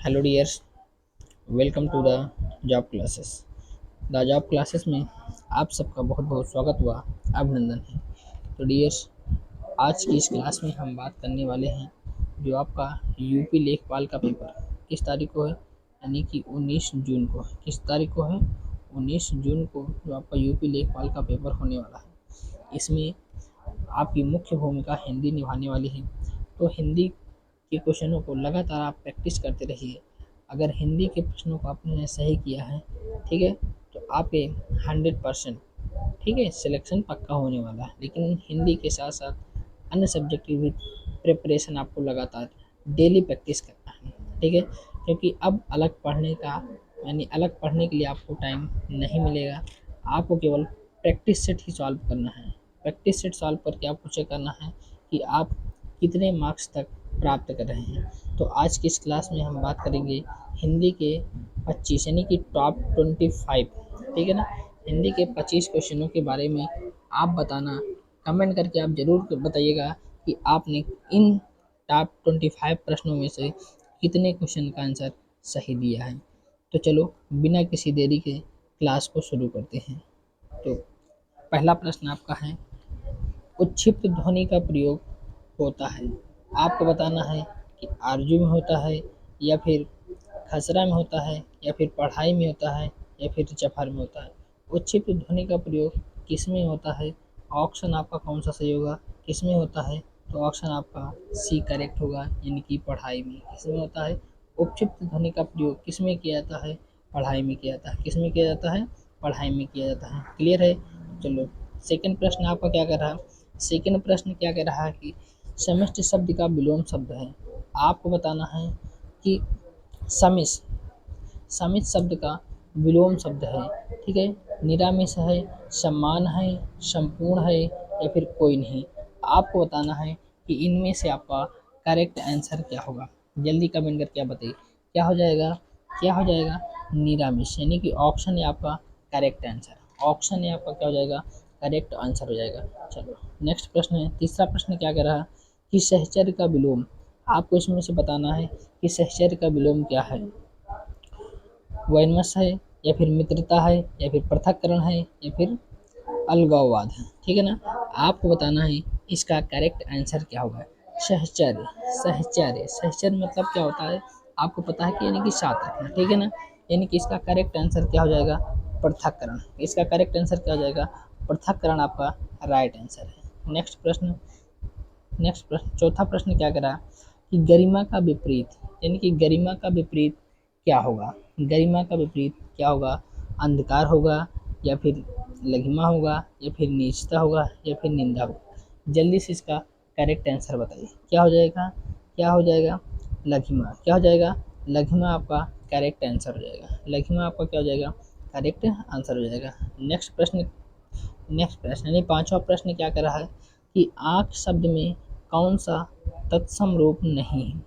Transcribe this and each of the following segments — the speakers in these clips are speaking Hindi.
Hello dears, welcome to the job classes. The job classes में आप सबका बहुत बहुत स्वागत हुआ, अभिनंदन है। तो डियर्स, आज की इस क्लास में हम बात करने वाले हैं जो आपका यूपी लेखपाल का पेपर किस तारीख को है, यानी कि 19 जून को। किस तारीख को है? 19 जून को जो आपका यूपी लेखपाल का पेपर होने वाला है। इसमें आपकी मुख्य भूमिका हिंदी निभाने वाली है। तो हिंदी के क्वेश्चनों को लगातार आप प्रैक्टिस करते रहिए। अगर हिंदी के प्रश्नों को आपने सही किया है, ठीक है, तो आपके 100%, ठीक है, सिलेक्शन पक्का होने वाला है। लेकिन हिंदी के साथ साथ अन्य सब्जेक्ट की भी प्रिपरेशन आपको लगातार डेली प्रैक्टिस करना है, ठीक है। क्योंकि अब अलग पढ़ने का, यानी अलग पढ़ने के लिए आपको टाइम नहीं मिलेगा। आपको केवल प्रैक्टिस सेट ही सॉल्व करना है। प्रैक्टिस सेट सॉल्व करके आपको चेक करना है कि आप कितने मार्क्स तक प्राप्त कर रहे हैं। तो आज की इस क्लास में हम बात करेंगे हिंदी के 25, यानी कि टॉप 25, ठीक है ना। हिंदी के 25 क्वेश्चनों के बारे में आप बताना, कमेंट करके आप ज़रूर बताइएगा कि आपने इन टॉप 25 प्रश्नों में से कितने क्वेश्चन का आंसर सही दिया है। तो चलो बिना किसी देरी के क्लास को शुरू करते हैं। तो पहला प्रश्न आपका है, उच्छिप्त ध्वनि का प्रयोग होता है। आपको बताना है कि आरजू में होता है, या फिर खसरा में होता है, या फिर पढ़ाई में होता है, या फिर चफर में होता है। उच्छिप्त ध्वनि का प्रयोग किस में होता है? ऑप्शन आपका कौन सा सही होगा? किस में होता है? तो ऑप्शन आपका सी करेक्ट होगा, यानी कि पढ़ाई में। किस में होता है? उपक्षिप्त ध्वनि का प्रयोग किस में किया जाता है? पढ़ाई में किया जाता है। किस में किया जाता है? पढ़ाई में किया जाता है। क्लियर है? चलो, सेकंड प्रश्न आपका क्या कर रहा है? सेकंड प्रश्न क्या कह रहा है कि समष्टि शब्द का विलोम शब्द है। आपको बताना है कि समिस, समित शब्द का विलोम शब्द है, ठीक है। निरामिष है, सम्मान है, संपूर्ण है, या फिर कोई नहीं। आपको बताना है कि इनमें से आपका करेक्ट आंसर क्या होगा। जल्दी कमेंट करके आप बताइए क्या हो जाएगा। क्या हो जाएगा? निरामिष, यानी कि ऑप्शन है आपका करेक्ट आंसर। ऑप्शन है आपका क्या हो जाएगा? करेक्ट आंसर हो जाएगा। चलो, नेक्स्ट प्रश्न है। तीसरा प्रश्न क्या कह रहा है कि सहचर्य का विलोम। आपको इसमें से बताना है कि सहचर्य का विलोम क्या है। वैमनस्य है, या फिर मित्रता है, या फिर पृथक्करण है, या फिर अलगाववाद है, ठीक है ना। आपको बताना है इसका करेक्ट आंसर क्या होगा। सहचर्य, सहचर्य, सहचर्य मतलब क्या होता है आपको पता है कि, यानी कि साथ रखना, ठीक है ना। यानी कि इसका करेक्ट आंसर क्या हो जाएगा? पृथक्करण। इसका करेक्ट आंसर क्या हो जाएगा? पृथक्करण आपका राइट आंसर है। नेक्स्ट प्रश्न, चौथा प्रश्न क्या करा कि गरिमा का विपरीत, यानी कि गरिमा का विपरीत क्या होगा? गरिमा का विपरीत क्या होगा? अंधकार होगा, या फिर लघिमा होगा, या फिर नीचता होगा, या फिर निंदा होगा। जल्दी से इसका करेक्ट आंसर बताइए क्या हो जाएगा। क्या हो जाएगा? लघिमा। क्या हो जाएगा? लघिमा आपका करेक्ट आंसर हो जाएगा। लघिमा आपका क्या हो जाएगा? करेक्ट आंसर हो जाएगा। नेक्स्ट प्रश्न यानी पांचवा प्रश्न क्या कर रहा है कि आँख शब्द में कौन सा तत्सम रूप नहीं है।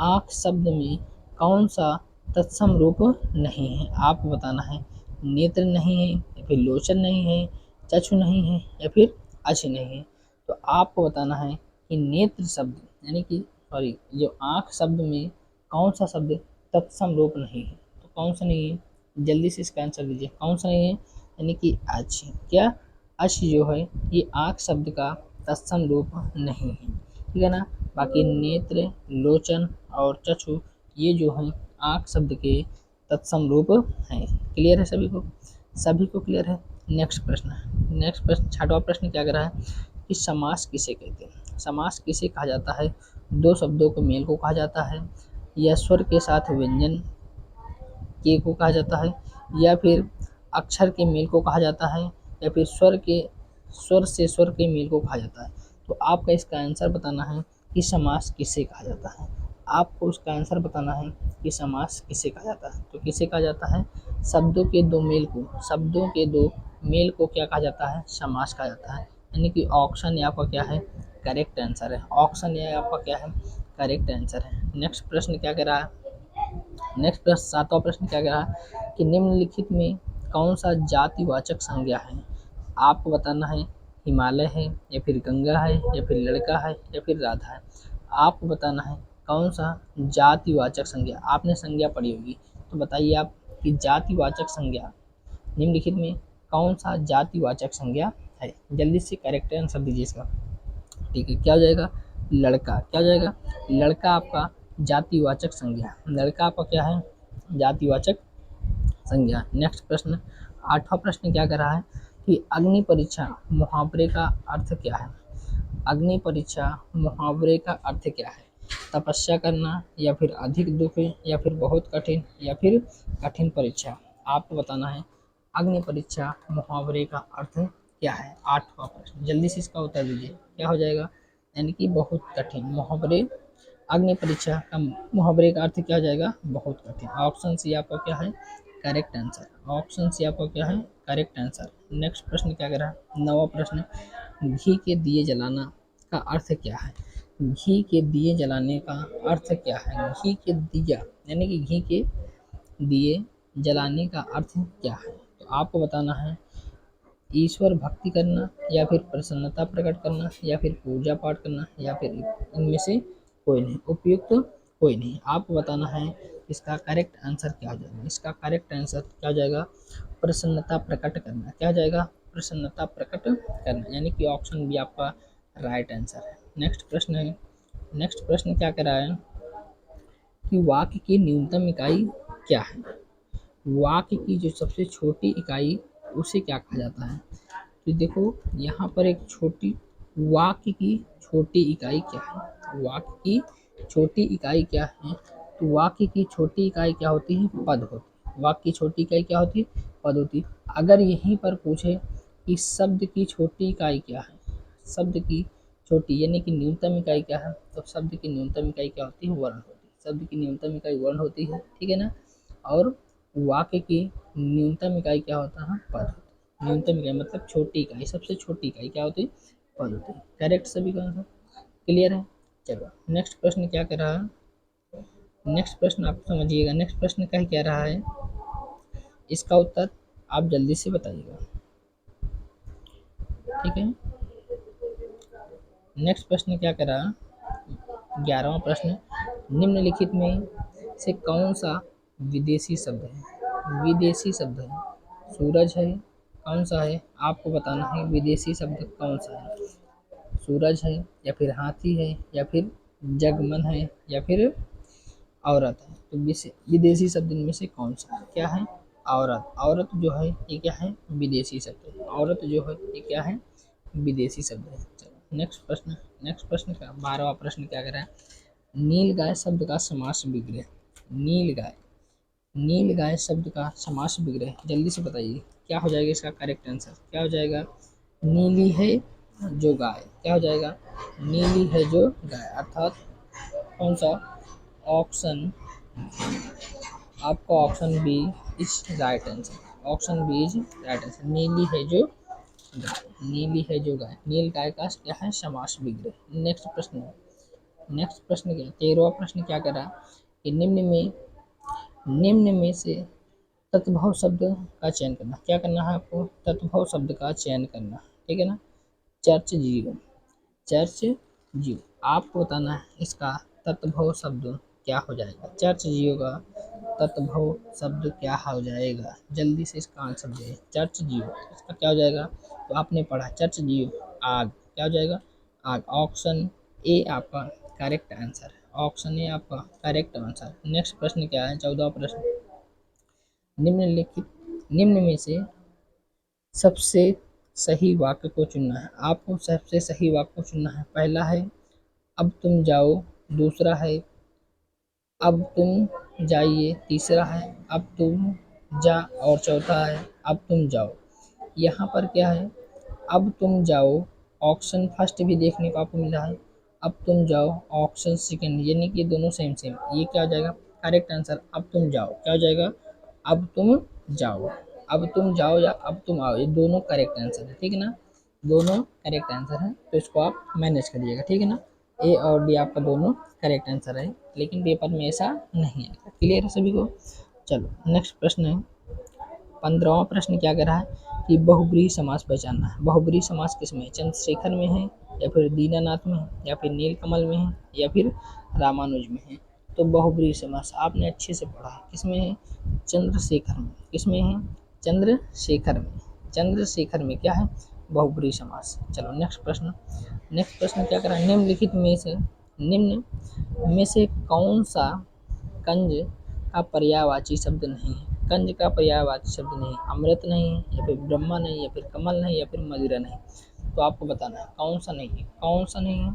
आँख शब्द में कौन सा तत्सम रूप नहीं है? आपको बताना है। नेत्र नहीं है, या फिर लोचन नहीं है, चक्षु नहीं है, या फिर अक्ष नहीं है। तो आपको बताना है कि नेत्र शब्द, यानी कि सॉरी, जो आँख शब्द में कौन सा शब्द तत्सम रूप नहीं है। तो कौन सा नहीं है? जल्दी से इसका आंसर दीजिए। कौन सा नहीं है? यानी कि अक्ष। क्या? अक्ष जो है ये आँख शब्द का तत्सम रूप नहीं है, ठीक है ना। बाकी नेत्र, लोचन और चक्षु ये जो हैं आँख शब्द के तत्सम रूप हैं। क्लियर है सभी को? सभी को क्लियर है? नेक्स्ट प्रश्न छठवां प्रश्न क्या कर रहा है कि समास किसे कहते हैं। समास किसे कहा जाता है? दो शब्दों के मेल को कहा जाता है, या स्वर के साथ व्यंजन के को कहा जाता है, या फिर अक्षर के मेल को कहा जाता है, या फिर स्वर से स्वर के मेल को कहा जाता है। तो आपका इसका आंसर बताना है कि समास किसे कहा जाता है। आपको उसका आंसर बताना है कि समास किसे कहा जाता है। तो किसे कहा जाता है? शब्दों के दो मेल को क्या कहा जाता है? समास कहा जाता है। यानी कि ऑप्शन या आपका क्या है? करेक्ट आंसर है। ऑप्शन या आपका क्या है? करेक्ट आंसर है। नेक्स्ट प्रश्न क्या कह रहा है? नेक्स्ट प्रश्न सातवां प्रश्न क्या कह रहा है कि निम्नलिखित में कौन सा जातिवाचक संज्ञा है। आपको बताना है हिमालय है, या फिर गंगा है, या फिर लड़का है, या फिर राधा है। आपको बताना है कौन सा जातिवाचक संज्ञा, आपने संज्ञा पढ़ी होगी, तो बताइए आप कि जातिवाचक संज्ञा निम्नलिखित में कौन सा जातिवाचक संज्ञा है। जल्दी से करेक्ट आंसर दीजिए इसका। ठीक है, क्या हो जाएगा, लड़का। क्या हो जाएगा, लड़का आपका जातिवाचक संज्ञा, लड़का आपका क्या है, जातिवाचक संज्ञा। नेक्स्ट प्रश्न, 8वां प्रश्न क्या कर रहा है कि अग्नि परीक्षा मुहावरे का अर्थ क्या है। अग्नि परीक्षा मुहावरे का अर्थ क्या है, तपस्या करना, या फिर अधिक दुख, या फिर बहुत कठिन, या फिर कठिन परीक्षा। आपको बताना है अग्नि परीक्षा मुहावरे का अर्थ क्या है। 8वां प्रश्न, जल्दी से इसका उत्तर दीजिए, क्या हो जाएगा, यानी कि बहुत कठिन। मुहावरे, अग्नि परीक्षा का मुहावरे का अर्थ क्या हो जाएगा, बहुत कठिन। ऑप्शन सी आपका क्या है, करेक्ट आंसर। ऑप्शन सी आपका क्या है, करेक्ट आंसर। नेक्स्ट प्रश्न क्या कर रहा है, 9वां प्रश्न, घी के दिए जलाना का अर्थ क्या है। घी के दिए जलाने का अर्थ क्या है, घी के दिया यानी कि घी के दिए जलाने का अर्थ क्या है। तो आपको बताना है ईश्वर भक्ति करना, या फिर प्रसन्नता प्रकट करना, या फिर पूजा पाठ करना, या फिर इनमें से कोई नहीं, उपयुक्त कोई नहीं। आपको बताना है इसका करेक्ट आंसर क्या हो जाएगा। इसका करेक्ट आंसर क्या हो जाएगा, प्रसन्नता प्रकट करना। क्या हो जाएगा, प्रसन्नता प्रकट करना, यानी कि ऑप्शन बी आपका राइट आंसर है। नेक्स्ट प्रश्न है, नेक्स्ट प्रश्न क्या कर रहा है कि वाक्य की न्यूनतम इकाई क्या है। वाक्य की जो सबसे छोटी इकाई उसे क्या कहा जाता है। तो देखो यहाँ पर एक छोटी, वाक्य की छोटी इकाई क्या है, वाक्य की छोटी इकाई क्या है। तो वाक्य की छोटी इकाई क्या होती है, पद होती है। वाक्य की छोटी इकाई क्या होती है, पद होती है। अगर यहीं पर पूछे कि शब्द की छोटी इकाई क्या है, शब्द की छोटी यानी कि न्यूनतम इकाई क्या है, तो शब्द की न्यूनतम इकाई क्या होती है, वर्ण होती है। शब्द की न्यूनतम इकाई वर्ण होती है, ठीक है ना। और वाक्य की न्यूनतम इकाई क्या होता है, पद होता है। न्यूनतम इकाई मतलब छोटी इकाई, सबसे छोटी इकाई क्या होती है, पद होती है। करेक्ट सभी का आंसर क्लियर है। चलो नेक्स्ट प्रश्न क्या कर रहा है, नेक्स्ट प्रश्न आप समझिएगा। नेक्स्ट प्रश्न क्या कह रहा है, इसका उत्तर आप जल्दी से बताइएगा, ठीक है। नेक्स्ट प्रश्न क्या कर रहा है, 11वां प्रश्न, निम्नलिखित में से कौन सा विदेशी शब्द है। विदेशी शब्द है, सूरज है, कौन सा है, आपको बताना है विदेशी शब्द कौन सा है। सूरज है, या फिर हाथी है, या फिर जगमन है, या फिर औरत है। तो विदेशी शब्द इनमें से कौन सा है, क्या है, औरत। औरत जो है ये क्या है, विदेशी शब्द है। औरत जो है ये क्या है, विदेशी शब्द है। चलो नेक्स्ट प्रश्न, नेक्स्ट प्रश्न का 12वां प्रश्न क्या कर रहा है, नील गाय शब्द का समास विग्रह। नील गाय, नील गाय शब्द का समास विग्रह जल्दी से बताइए, क्या हो जाएगा इसका करेक्ट आंसर, क्या हो जाएगा, नीली है जो गाय। क्या हो जाएगा, नीली है जो गाय, अर्थात कौन सा, ऑप्शन, आपका option B is right answer. Option B is right answer, नीली है जो गाय, नीली है जो गाय, नील गाय का क्या है, समास विग्रह। नेक्स्ट प्रश्न, नेक्स्ट प्रश्न क्या, 13वां प्रश्न क्या कर रहा कि निम्न में से तत्भव शब्द का चयन करना। क्या करना है आपको, तत्भव शब्द का चयन करना, ठीक है ना। चर्च जियो, चर्च जियो, आपको बताना है इसका तत्भव शब्द क्या हो जाएगा। चर्च जियो का तत्भव शब्द क्या हो जाएगा, जल्दी से इसका आंसर दे। चर्च जियो इसका क्या हो जाएगा, तो आपने पढ़ा चर्च जियो, आग। क्या हो जाएगा, आग। ऑप्शन ए आपका करेक्ट आंसर, ऑप्शन ए आपका करेक्ट आंसर। नेक्स्ट प्रश्न क्या है, 14वां प्रश्न, निम्न में से सबसे सही वाक्य को चुनना है। आपको सबसे सही वाक्य को चुनना है। पहला है अब तुम जाओ, दूसरा है अब तुम जाइए, तीसरा है अब तुम जा, और चौथा है अब तुम जाओ। यहाँ पर क्या है, अब तुम जाओ, ऑप्शन फर्स्ट भी देखने को आपको मिला है, अब तुम जाओ ऑप्शन सेकंड, यानी कि दोनों सेम सेम। ये क्या हो जाएगा, करेक्ट आंसर अब तुम जाओ। क्या हो जाएगा, अब तुम जाओ, अब तुम जाओ या अब तुम आओ, ये दोनों करेक्ट आंसर है, ठीक है ना। दोनों करेक्ट आंसर है, तो इसको आप मैनेज करिएगा, ठीक है ना। ए और डी आपका दोनों करेक्ट आंसर है, लेकिन पेपर में ऐसा नहीं है। क्लियर है सभी को। चलो नेक्स्ट प्रश्न है, 15वां प्रश्न क्या कर रहा है कि बहुब्रीहि समास पहचानना है। बहुब्रीहि समास किसमें है, चंद्रशेखर में है, या फिर दीनानाथ में है, या फिर नीलकमल में है, या फिर रामानुज में है। तो बहुब्रीहि समास आपने अच्छे से पढ़ा है। किसमें है? चंद्रशेखर में। किसमें है? चंद्रशेखर में। चंद्रशेखर में क्या है? बहुब्रीहि समास। चलो नेक्स्ट प्रश्न। नेक्स्ट प्रश्न क्या करा? निम्न में से कौन सा कंज का पर्यायवाची शब्द नहीं है? कंज का पर्यायवाची शब्द नहीं, अमृत नहीं है, या फिर ब्रह्मा नहीं, या फिर कमल नहीं, या फिर मदिरा नहीं। तो आपको बताना है कौन सा नहीं है। कौन सा नहीं है?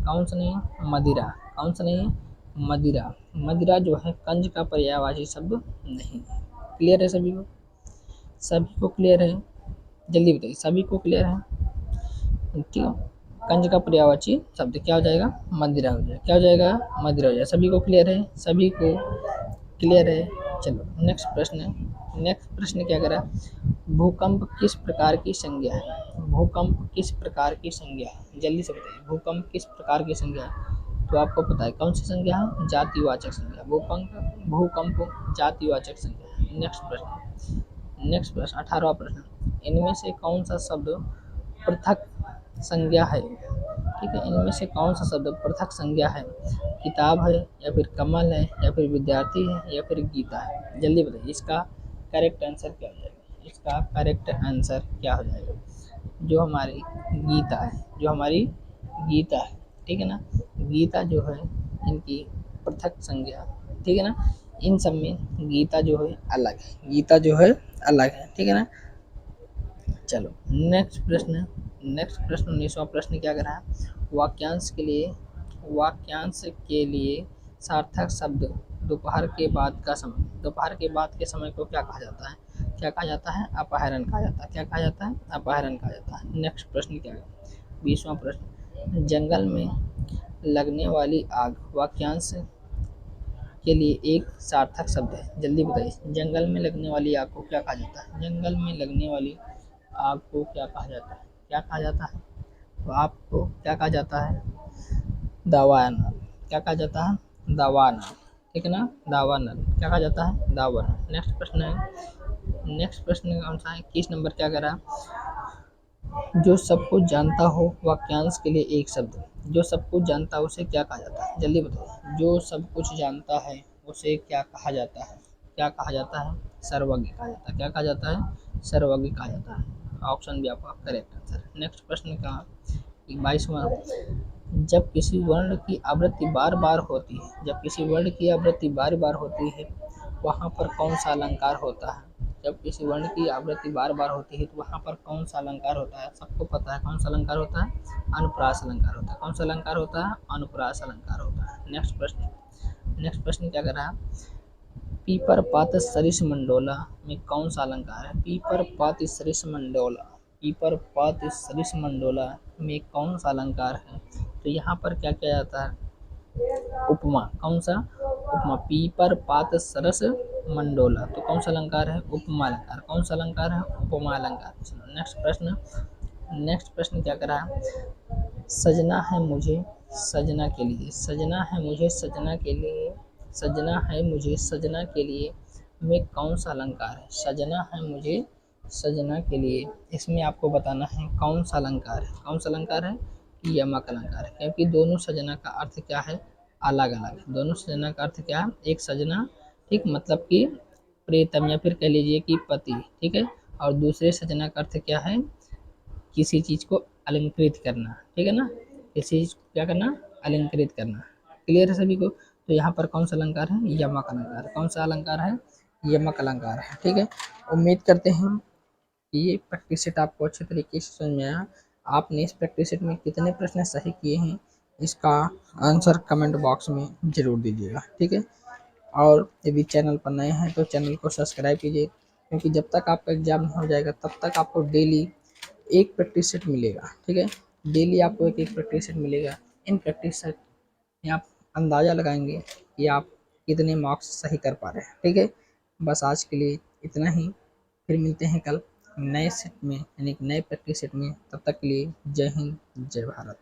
कौन सा नहीं है? मदिरा। कौन सा नहीं है? मदिरा। मदिरा जो है कंज का पर्यायवाची शब्द नहीं है। क्लियर है सभी को? सभी को क्लियर है? जल्दी बताइए, सभी को क्लियर है? ठीक है। कंज का पर्यायवाची शब्द क्या हो जाएगा? मदिरा हो जाएगा। क्या हो जाएगा? मदिरा हो जाएगा। सभी को क्लियर है? सभी को क्लियर है? चलो नेक्स्ट प्रश्न है। नेक्स्ट प्रश्न क्या करा? भूकंप किस प्रकार की संज्ञा है? भूकंप किस प्रकार की संज्ञा है? जल्दी से बताइए, भूकंप किस प्रकार की संज्ञा है? तो आपको पता है कौन सी संज्ञा है? जातिवाचक संज्ञा। भूकंप भूकंप जातिवाचक संज्ञा है। नेक्स्ट प्रश्न। नेक्स्ट प्रश्न 18वां प्रश्न। इनमें से कौन सा शब्द पृथक संज्ञा है? ठीक है, इनमें से कौन सा शब्द पृथक संज्ञा है? किताब है, या फिर कमल है, या फिर विद्यार्थी है, या फिर गीता है? जल्दी बताइए, इसका करेक्ट आंसर क्या हो जाएगा? इसका करेक्ट आंसर क्या हो जाएगा? जो हमारी गीता है, जो हमारी गीता है, ठीक है ना। गीता जो है इनकी पृथक संज्ञा, ठीक है ना। इन सब में गीता जो है अलग है, गीता जो है अलग है, ठीक है ना। चलो नेक्स्ट प्रश्न। नेक्स्ट प्रश्न 19वां प्रश्न क्या कर रहा है? वाक्यांश के लिए सार्थक शब्द दोपहर के बाद का समय। दोपहर के बाद के समय को क्या कहा जाता है? क्या कहा जाता है? अपहरण कहा जाता है। क्या कहा जाता है? अपहरण कहा जाता है। नेक्स्ट प्रश्न क्या है? 20वां प्रश्न। जंगल में लगने वाली आग वाक्यांश के लिए एक सार्थक शब्द है। जल्दी बताइए, जंगल में लगने वाली आग को क्या कहा जाता है? जंगल में लगने वाली आग को क्या कहा जाता है? क्या कहा जाता है? तो आपको क्या कहा जाता है? दावानल। क्या कहा जाता है? दावानल, ठीक है ना। दावानल क्या कहा जाता है? दावानल। नेक्स्ट प्रश्न है। नेक्स्ट प्रश्न कौन सा है? 21 नंबर क्या करा? जो सब कुछ जानता हो वाक्यांश के लिए एक शब्द। जो सब कुछ जानता है उसे क्या कहा जाता है? जल्दी बताइए, जो सब कुछ जानता है उसे क्या कहा जाता है? क्या कहा जाता है? सर्वज्ञ कहा जाता है। क्या कहा जाता है? सर्वज्ञ कहा जाता है। ऑप्शन भी आपका करेक्ट आंसर। नेक्स्ट प्रश्न का 22वां। जब किसी वर्ण की आवृत्ति बार बार होती है, जब किसी वर्ण की आवृत्ति बार बार होती है, वहाँ पर कौन सा अलंकार होता है? जब किसी वर्ण की आवृत्ति बार बार होती है तो वहाँ पर कौन सा अलंकार होता है? सबको पता है कौन सा अलंकार होता है? अनुप्रास अलंकार होता है। कौन सा अलंकार होता है? अनुप्रास अलंकार होता है। नेक्स्ट प्रश्न। नेक्स्ट प्रश्न क्या कर रहा है? पीपर पात सरिस मंडोला में कौन सा अलंकार है? पीपर पात सरिस मंडोला, पीपर पात सरिस मंडोला में कौन सा अलंकार है? तो यहाँ पर क्या किया जाता है? उपमा। कौन सा? उपमा। पीपर पात सरस मंडोला, तो कौन सा अलंकार है? उपमा अलंकार। कौन सा अलंकार है? उपमा अलंकार। चलो नेक्स्ट प्रश्न। नेक्स्ट प्रश्न क्या करा है? सजना है मुझे सजना के लिए, सजना है मुझे सजना के लिए, सजना है मुझे सजना के लिए में कौन सा अलंकार है? सजना है मुझे सजना के लिए, इसमें आपको बताना है कौन सा अलंकार है। कौन सा अलंकार है? यमक अलंकार है। क्योंकि दोनों सजना का अर्थ क्या है? अलग अलग है। दोनों सजना का अर्थ क्या है? एक सजना, ठीक, मतलब कि प्रेतम, या फिर कह लीजिए कि पति, ठीक है। और दूसरे सजना का अर्थ क्या है? किसी चीज को अलंकृत करना, ठीक है ना। किसी चीज को क्या करना? अलंकृत करना। क्लियर है सभी को? तो यहाँ पर कौन सा अलंकार है? यमक अलंकार। कौन सा अलंकार है? यमक अलंकार है, ठीक है। उम्मीद करते हैं कि ये प्रैक्टिस सेट आपको अच्छे तरीके से समझ में आया। आपने इस प्रैक्टिस सेट में कितने प्रश्न सही किए हैं इसका आंसर कमेंट बॉक्स में जरूर दीजिएगा, ठीक है। और यदि चैनल पर नए हैं तो चैनल को सब्सक्राइब कीजिए, क्योंकि जब तक आपका एग्जाम नहीं हो जाएगा तब तक आपको डेली एक प्रैक्टिस सेट मिलेगा, ठीक है। डेली आपको एक एक प्रैक्टिस सेट मिलेगा। इन प्रैक्टिस सेट में आप अंदाज़ा लगाएंगे कि आप कितने मार्क्स सही कर पा रहे हैं, ठीक है। बस आज के लिए इतना ही। फिर मिलते हैं कल नए सेट में, यानी कि नए प्रैक्टिस सेट में। तब तक के लिए जय हिंद, जय भारत।